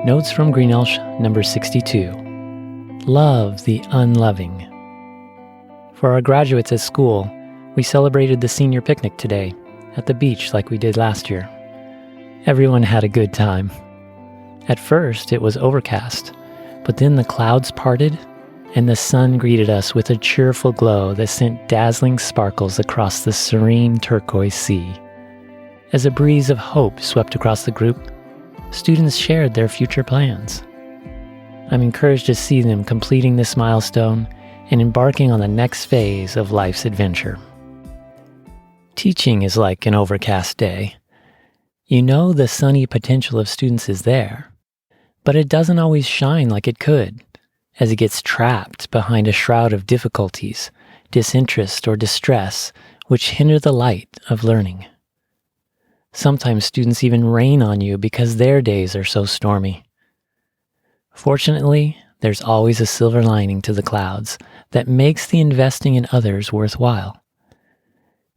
Notes from Green Elsh, number 62. Love the Unloving. For our graduates at school, we celebrated the senior picnic today at the beach like we did last year. Everyone had a good time. At first, it was overcast, but then the clouds parted and the sun greeted us with a cheerful glow that sent dazzling sparkles across the serene turquoise sea. As a breeze of hope swept across the group, students shared their future plans. I'm encouraged to see them completing this milestone and embarking on the next phase of life's adventure. Teaching is like an overcast day. You know the sunny potential of students is there, but it doesn't always shine like it could, as it gets trapped behind a shroud of difficulties, disinterest, or distress, which hinder the light of learning. Sometimes students even rain on you because their days are so stormy. Fortunately, there's always a silver lining to the clouds that makes the investing in others worthwhile.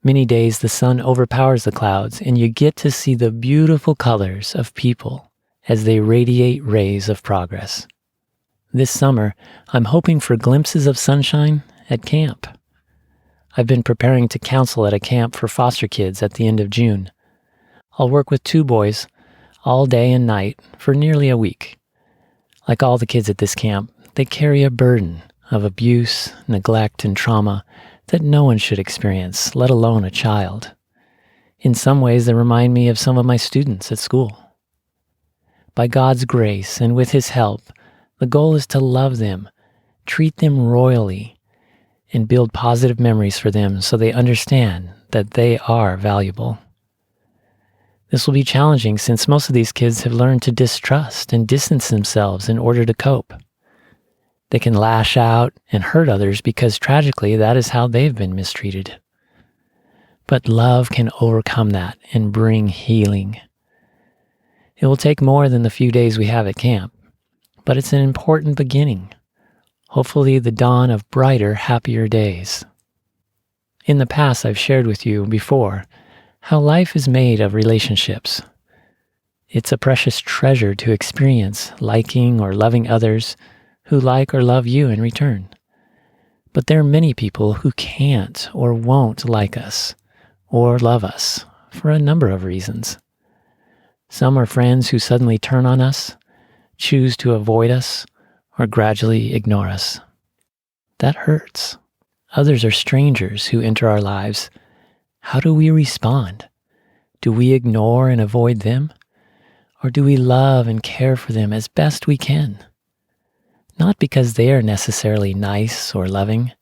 Many days the sun overpowers the clouds and you get to see the beautiful colors of people as they radiate rays of progress. This summer, I'm hoping for glimpses of sunshine at camp. I've been preparing to counsel at a camp for foster kids at the end of June. I'll work with 2 boys all day and night for nearly a week. Like all the kids at this camp, they carry a burden of abuse, neglect, and trauma that no one should experience, let alone a child. In some ways, they remind me of some of my students at school. By God's grace and with His help, the goal is to love them, treat them royally, and build positive memories for them so they understand that they are valuable. This will be challenging since most of these kids have learned to distrust and distance themselves in order to cope. They can lash out and hurt others because tragically that is how they've been mistreated. But love can overcome that and bring healing. It will take more than the few days we have at camp, but it's an important beginning. Hopefully the dawn of brighter, happier days. In the past, I've shared with you before how life is made of relationships. It's a precious treasure to experience liking or loving others who like or love you in return. But there are many people who can't or won't like us or love us for a number of reasons. Some are friends who suddenly turn on us, choose to avoid us, or gradually ignore us. That hurts. Others are strangers who enter our lives. How do we respond? Do we ignore and avoid them? Or do we love and care for them as best we can? Not because they are necessarily nice or loving,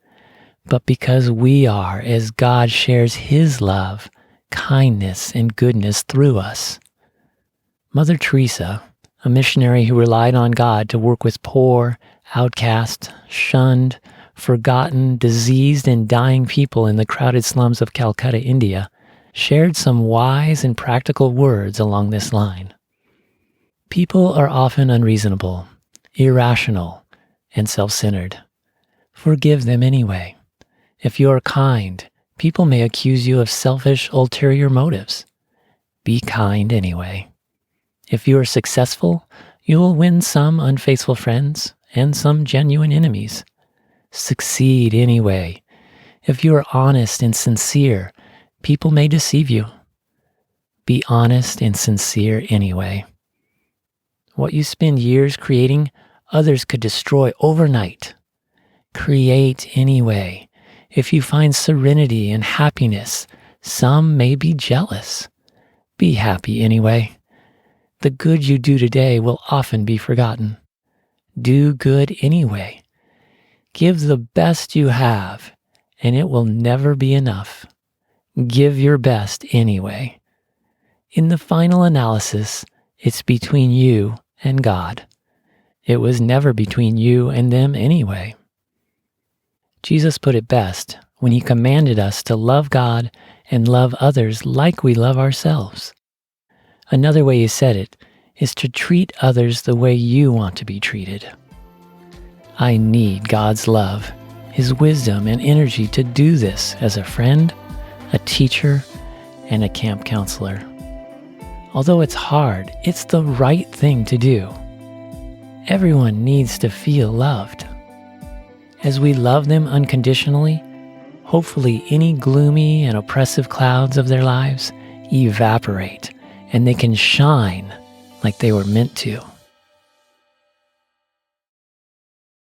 but because we are as God shares His love, kindness, and goodness through us. Mother Teresa, a missionary who relied on God to work with poor, outcast, shunned, forgotten, diseased, and dying people in the crowded slums of Calcutta, India, shared some wise and practical words along this line. People are often unreasonable, irrational, and self-centered. Forgive them anyway. If you are kind, people may accuse you of selfish, ulterior motives. Be kind anyway. If you are successful, you will win some unfaithful friends and some genuine enemies. Succeed anyway. If you are honest and sincere, people may deceive you. Be honest and sincere anyway. What you spend years creating, others could destroy overnight. Create anyway. If you find serenity and happiness, some may be jealous. Be happy anyway. The good you do today will often be forgotten. Do good anyway. Give the best you have, and it will never be enough. Give your best anyway. In the final analysis, it's between you and God. It was never between you and them anyway. Jesus put it best when He commanded us to love God and love others like we love ourselves. Another way He said it is to treat others the way you want to be treated. I need God's love, His wisdom and energy to do this as a friend, a teacher, and a camp counselor. Although it's hard, it's the right thing to do. Everyone needs to feel loved. As we love them unconditionally, hopefully any gloomy and oppressive clouds of their lives evaporate and they can shine like they were meant to.